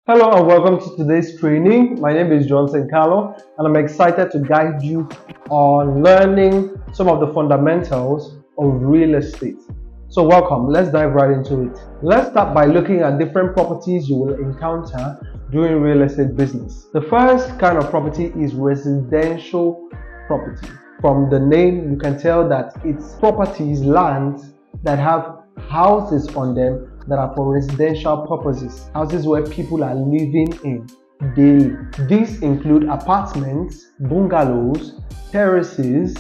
Hello and welcome to today's training. My name is Johnson Kalu and I'm excited to guide you on learning some of the fundamentals of real estate. So welcome, let's dive right into it. Let's start by looking at different properties you will encounter doing real estate business. The first kind of property is residential property. From the name, you can tell that it's properties, lands that have houses on them that are for residential purposes, houses where people are living in daily. These include apartments, bungalows, terraces.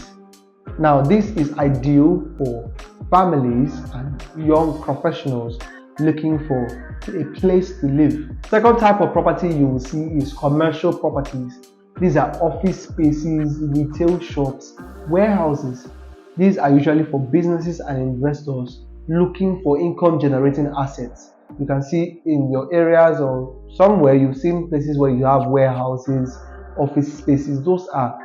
Now, this is ideal for families and young professionals looking for a place to live. Second type of property you will see is commercial properties. These are office spaces, retail shops, warehouses. These are usually for businesses and investors looking for income generating assets. You can see in your areas or somewhere you've seen places where you have warehouses, office spaces. Those are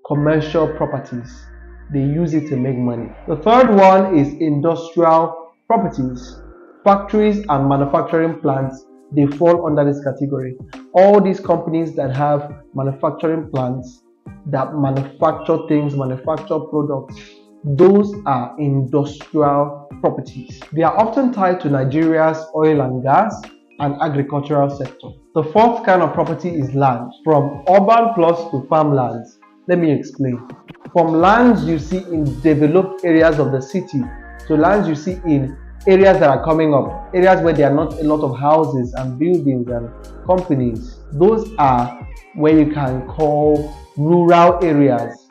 commercial properties. They use it to make money. The third one is industrial properties. Factories and manufacturing plants, they fall under this category. All these companies that have manufacturing plants that manufacture things, manufacture products, those are industrial properties. They are often tied to Nigeria's oil and gas and agricultural sector. The fourth kind of property is land, from urban plots to farmlands. Let me explain. From lands you see in developed areas of the city to lands you see in areas that are coming up, areas where there are not a lot of houses and buildings and companies. Those are where you can call rural areas,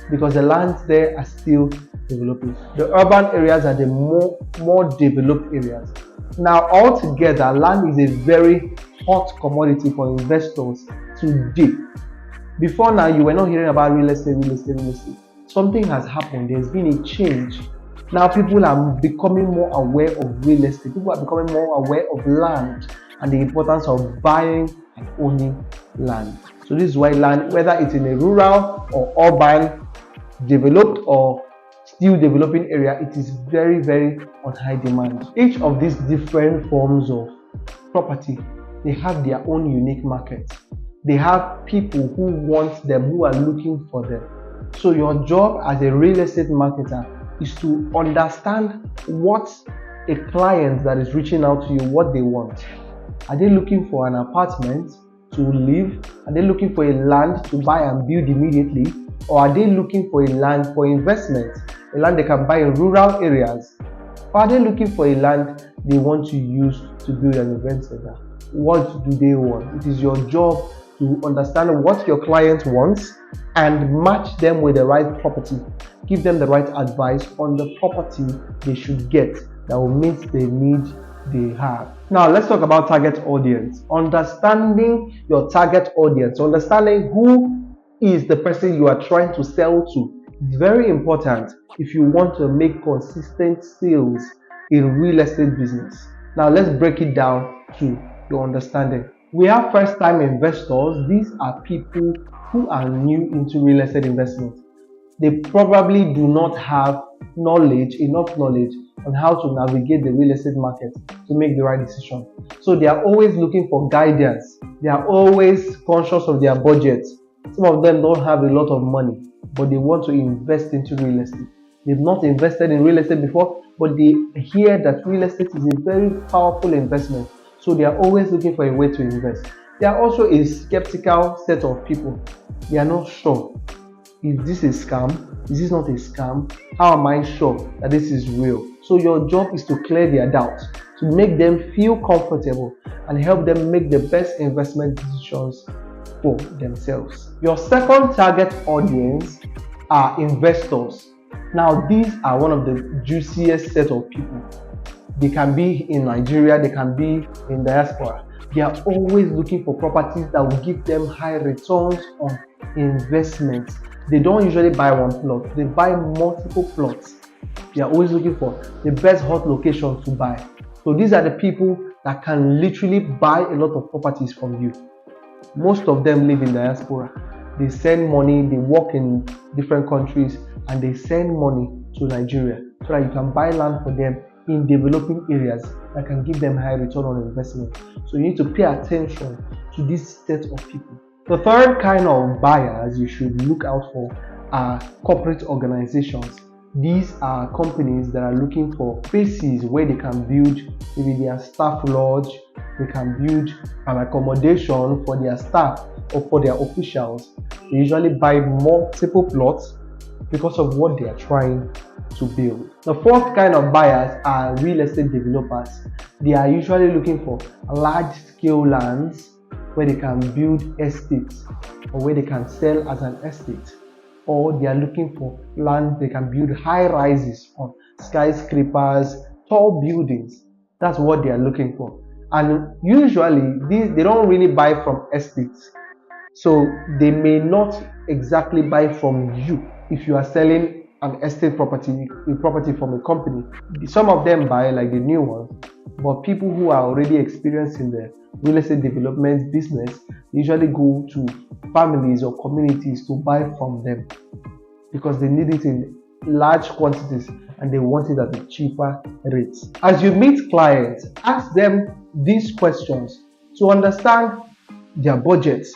because the lands there are still developing. The urban areas are the more developed areas. Now, altogether, land is a very hot commodity for investors today. Before now, you were not hearing about real estate. Something has happened. There's been a change. Now, people are becoming more aware of real estate. People are becoming more aware of land and the importance of buying and owning land. So this is why land, whether it's in a rural or urban, developed or still developing area, it is very, very on high demand. Each of these different forms of property, they have their own unique market. They have people who want them, who are looking for them. So your job as a real estate marketer is to understand what a client that is reaching out to you, what they want. Are they looking for an apartment to live? Are they looking for a land to buy and build immediately? Or are they looking for a land for investment, a land they can buy in rural areas? Or are they looking for a land they want to use to build an event center? What do they want? It is your job to understand what your client wants and match them with the right property. Give them the right advice on the property they should get that will meet the need they have. Now, let's talk about target audience. Understanding your target audience, understanding who is the person you are trying to sell to, is very important if you want to make consistent sales in real estate business. Now, let's break it down to your understanding. We have first-time investors. These are people who are new into real estate investment. They probably do not have enough knowledge on how to navigate the real estate market to make the right decision. So they are always looking for guidance. They are always conscious of their budget. Some of them don't have a lot of money, but they want to invest into real estate. They've not invested in real estate before, but they hear that real estate is a very powerful investment. So they are always looking for a way to invest. They are also a skeptical set of people. They are not sure. Is this a scam? Is this not a scam? How am I sure that this is real? So your job is to clear their doubts, to make them feel comfortable and help them make the best investment decisions for themselves. Your second target audience are investors. Now, these are one of the juiciest set of people. They can be in Nigeria, they can be in diaspora. They are always looking for properties that will give them high returns on investment. They don't usually buy one plot, they buy multiple plots. They are always looking for the best hot location to buy. So these are the people that can literally buy a lot of properties from you. Most of them live in diaspora. They send money, they work in different countries, and they send money to Nigeria so that you can buy land for them in developing areas that can give them high return on investment. So you need to pay attention to this set of people. The third kind of buyers you should look out for are corporate organizations. These are companies that are looking for spaces where they can build maybe their staff lodge, they can build an accommodation for their staff or for their officials. They usually buy multiple plots because of what they are trying to build. The fourth kind of buyers are real estate developers. They are usually looking for large scale lands where they can build estates or where they can sell as an estate, or they are looking for land they can build high rises on, skyscrapers, tall buildings. That's what they are looking for. And usually they don't really buy from estates, so they may not exactly buy from you if you are selling an estate property, a property from a company. Some of them buy like the new ones, but people who are already experienced in the real estate development business usually go to families or communities to buy from them because they need it in large quantities and they want it at a cheaper rate. As you meet clients, ask them these questions to understand their budgets,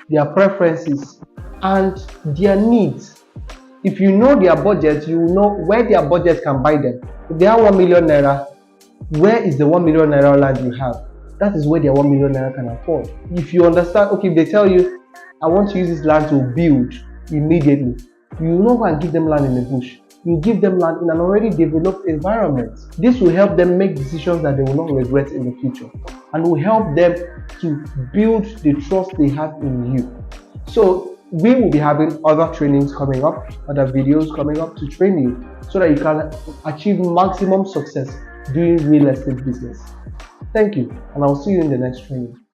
their preferences, and their needs. If you know their budget, you will know where their budget can buy them. If they have 1 million naira, where is the 1 million naira land you have? That is where their 1 million naira can afford. If you understand, okay, if they tell you, I want to use this land to build immediately, you will not go and give them land in the bush. You give them land in an already developed environment. This will help them make decisions that they will not regret in the future and will help them to build the trust they have in you. So we will be having other trainings coming up, other videos coming up to train you so that you can achieve maximum success doing real estate business. Thank you, and I'll see you in the next training.